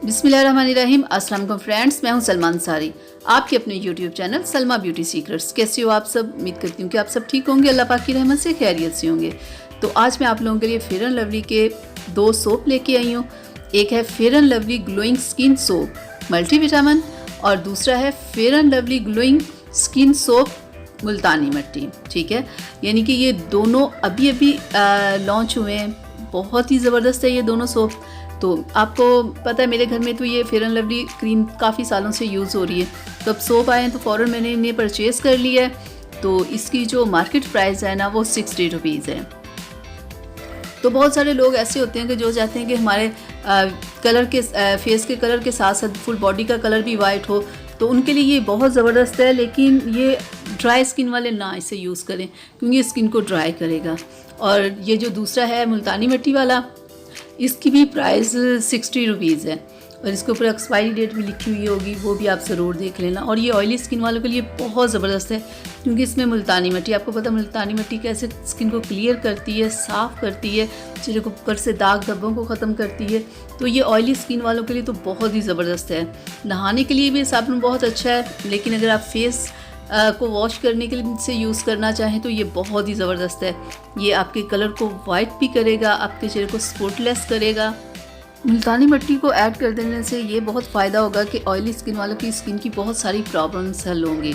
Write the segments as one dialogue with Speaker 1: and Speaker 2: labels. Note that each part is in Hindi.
Speaker 1: बिस्मिल्लाहिर्रहमानिर्रहीम। अस्सलाम वालेकुम फ्रेंड्स, मैं हूं सलमा अंसारी, आपके अपने YouTube channel Salma beauty secrets. कैसे हो आप सब? उम्मीद करती हूँ कि आप सब ठीक होंगे, अल्लाह पाक की रहमत से खैरियत से होंगे। तो आज मैं आप लोगों के लिए फेयर एंड लवली के 2 सोप लेके आई हूँ। एक है Fair and Lovely glowing skin soap multivitamin और दूसरा है Fair and Lovely glowing skin soap Multani mitti. ठीक है, यानी कि ये दोनों अभी अभी लॉन्च हुए हैं। बहुत ही ज़बरदस्त है ये दोनों सोप। तो आपको पता है मेरे घर में तो ये फेयर एंड लवली क्रीम काफ़ी सालों से यूज़ हो रही है, तो अब सोप आए हैं तो फ़ौरन मैंने इन्हें परचेज़ कर लिया है। तो इसकी जो मार्केट प्राइस है ना वो 60 रुपीज़ है। तो बहुत सारे लोग ऐसे होते हैं कि जो चाहते हैं कि हमारे कलर के फेस के कलर के साथ साथ फुल बॉडी का कलर भी वाइट हो, तो उनके लिए ये बहुत ज़बरदस्त है। लेकिन ये ड्राई स्किन वाले ना इसे यूज़ करें, क्योंकि स्किन को ड्राई करेगा। और ये जो दूसरा है मुल्तानी मिट्टी वाला, इसकी भी प्राइस 60 रुपीज़ है और इसके ऊपर एक्सपायरी डेट भी लिखी हुई होगी, वो भी आप ज़रूर देख लेना। और ये ऑयली स्किन वालों के लिए बहुत ज़बरदस्त है, क्योंकि इसमें मुल्तानी मिट्टी, आपको पता है मुल्तानी मिट्टी कैसे स्किन को क्लियर करती है, साफ़ करती है, चेहरे को ऊपर से दाग धब्बों को ख़त्म करती है। तो ये ऑयली स्किन वालों के लिए तो बहुत ही ज़बरदस्त है। नहाने के लिए भी साबुन बहुत अच्छा है, लेकिन अगर आप फेस को वॉश करने के लिए से यूज़ करना चाहें तो ये बहुत ही ज़बरदस्त है। ये आपके कलर को वाइट भी करेगा, आपके चेहरे को स्पॉटलेस करेगा। मुल्तानी मिट्टी को ऐड कर देने से ये बहुत फ़ायदा होगा कि ऑयली स्किन वालों की स्किन की बहुत सारी प्रॉब्लम्स हल होंगी।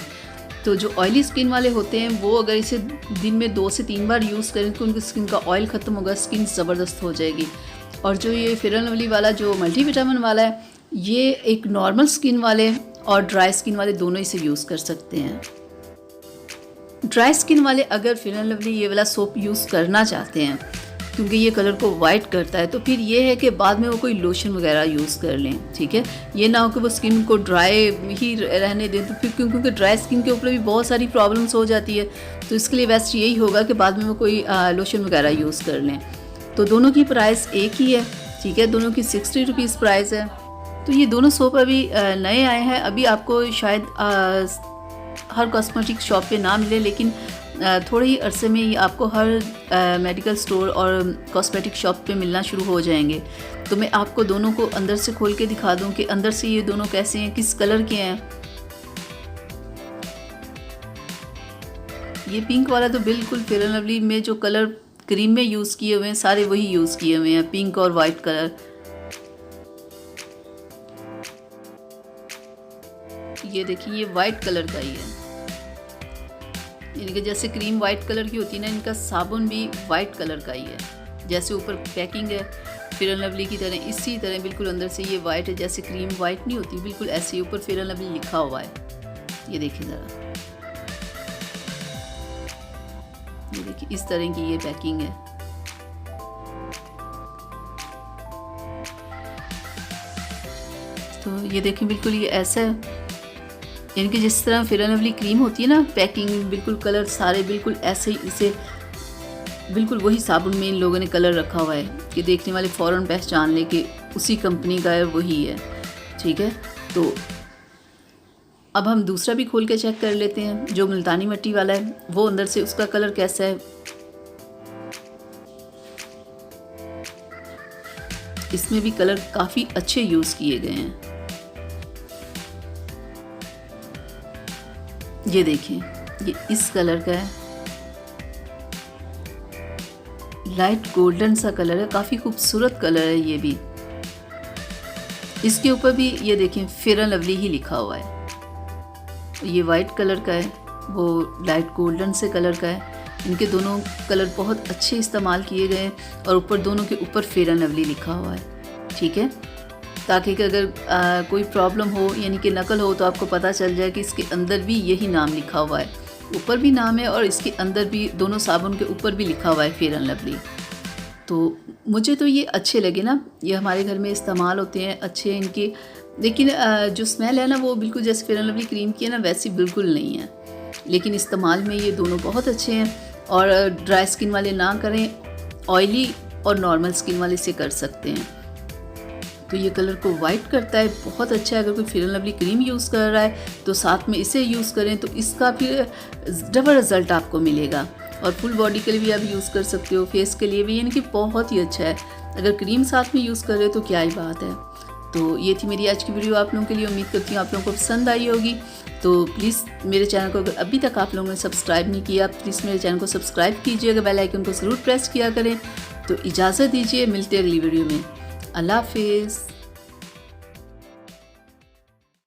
Speaker 1: तो जो ऑयली स्किन वाले होते हैं वो अगर इसे दिन में 2 से 3 बार यूज़ करें तो उनकी स्किन का ऑयल ख़त्म होगा, स्किन ज़बरदस्त हो जाएगी। और जो ये फेयर एंड लवली वाला जो मल्टीविटामिन वाला है, ये एक नॉर्मल स्किन वाले और ड्राई स्किन वाले दोनों इसे यूज़ कर सकते हैं। ड्राई स्किन वाले अगर फेयर एंड लवली ये वाला सोप यूज़ करना चाहते हैं, क्योंकि ये कलर को वाइट करता है, तो फिर ये है कि बाद में वो कोई लोशन वगैरह यूज़ कर लें। ठीक है, ये ना हो कि वो स्किन को ड्राई ही रहने दें, तो फिर क्योंकि ड्राई स्किन के ऊपर भी बहुत सारी प्रॉब्लम्स हो जाती है। तो इसके लिए बेस्ट यही होगा कि बाद में वो कोई लोशन वगैरह यूज़ कर लें। तो दोनों की प्राइस एक ही है। ठीक है, दोनों की 60 रुपीज़ प्राइस है। तो ये दोनों सोप अभी नए आए हैं, अभी आपको शायद हर कॉस्मेटिक शॉप पे ना मिले, लेकिन थोड़े ही अरसे में ये आपको हर मेडिकल स्टोर और कॉस्मेटिक शॉप पे मिलना शुरू हो जाएंगे। तो मैं आपको दोनों को अंदर से खोल के दिखा दूं कि अंदर से ये दोनों कैसे हैं, किस कलर के हैं। ये पिंक वाला तो बिल्कुल फेयर एंड लवली में जो कलर क्रीम में यूज़ किए हुए हैं सारे वही यूज़ किए हुए हैं, पिंक और वाइट कलर। ये देखिए, ये वाइट कलर का ही है, यानी कि जैसे क्रीम वाइट कलर की होती है ना, इनका साबुन भी वाइट कलर का ही है। जैसे ऊपर पैकिंग है फेयर एंड लवली की तरह, इसी तरह बिल्कुल अंदर से ये वाइट है। जैसे क्रीम वाइट नहीं होती, बिल्कुल ऐसे ही ऊपर फेयर एंड लवली लिखा हुआ है। ये देखिए ज़रा, ये देखिए इस तरह की ये पैकिंग है। तो ये देखिए बिल्कुल ये ऐसा है, यानी कि जिस तरह फेयर एंड लवली क्रीम होती है ना, पैकिंग बिल्कुल कलर सारे बिल्कुल ऐसे ही, इसे बिल्कुल वही साबुन में इन लोगों ने कलर रखा हुआ है कि देखने वाले फ़ौरन पहचान ले कि उसी कंपनी का है, वही है। ठीक है, तो अब हम दूसरा भी खोल के चेक कर लेते हैं। जो मुल्तानी मिट्टी वाला है वो अंदर से उसका कलर कैसा है। इसमें भी कलर काफ़ी अच्छे यूज़ किए गए हैं। ये देखिए, ये इस कलर का है, लाइट गोल्डन सा कलर है, काफ़ी खूबसूरत कलर है ये भी। इसके ऊपर भी ये देखिए फेयर एंड लवली ही लिखा हुआ है। ये वाइट कलर का है, वो लाइट गोल्डन से कलर का है। इनके दोनों कलर बहुत अच्छे इस्तेमाल किए गए हैं और ऊपर दोनों के ऊपर फेयर एंड लवली लिखा हुआ है। ठीक है, ताकि कि अगर कोई प्रॉब्लम हो, यानी कि नकल हो, तो आपको पता चल जाए कि इसके अंदर भी यही नाम लिखा हुआ है। ऊपर भी नाम है और इसके अंदर भी, दोनों साबुन के ऊपर भी लिखा हुआ है फेयर एंड लवली। तो मुझे तो ये अच्छे लगे ना, ये हमारे घर में इस्तेमाल होते हैं, अच्छे हैं इनके। लेकिन जो स्मेल है ना वो बिल्कुल जैसे फेयर एंड लवली क्रीम की है ना, वैसी बिल्कुल नहीं है। लेकिन इस्तेमाल में ये दोनों बहुत अच्छे हैं। और ड्राई स्किन वाले ना करें, ऑयली और नॉर्मल स्किन वाले से कर सकते हैं। तो ये कलर को वाइट करता है, बहुत अच्छा है। अगर कोई fair and lovely cream use कर रहा है तो साथ में इसे यूज़ करें, तो इसका फिर डबल रिज़ल्ट आपको मिलेगा। और फुल बॉडी के लिए भी आप यूज़ कर सकते हो, फेस के लिए भी, यानी कि बहुत ही अच्छा है। अगर क्रीम साथ में यूज़ कर रहे हो तो क्या ही बात है। तो ये थी मेरी आज की वीडियो आप लोगों के लिए। उम्मीद करती हूँ आप लोगों को पसंद आई होगी। तो प्लीज़ मेरे चैनल को अगर अभी तक आप लोगों ने सब्सक्राइब नहीं किया, प्लीज़ मेरे चैनल को सब्सक्राइब कीजिएगा, बेल आइकन को ज़रूर प्रेस किया करें। तो इजाज़त दीजिए, मिलते हैं अगली वीडियो में। अल्लाह हाफिज़।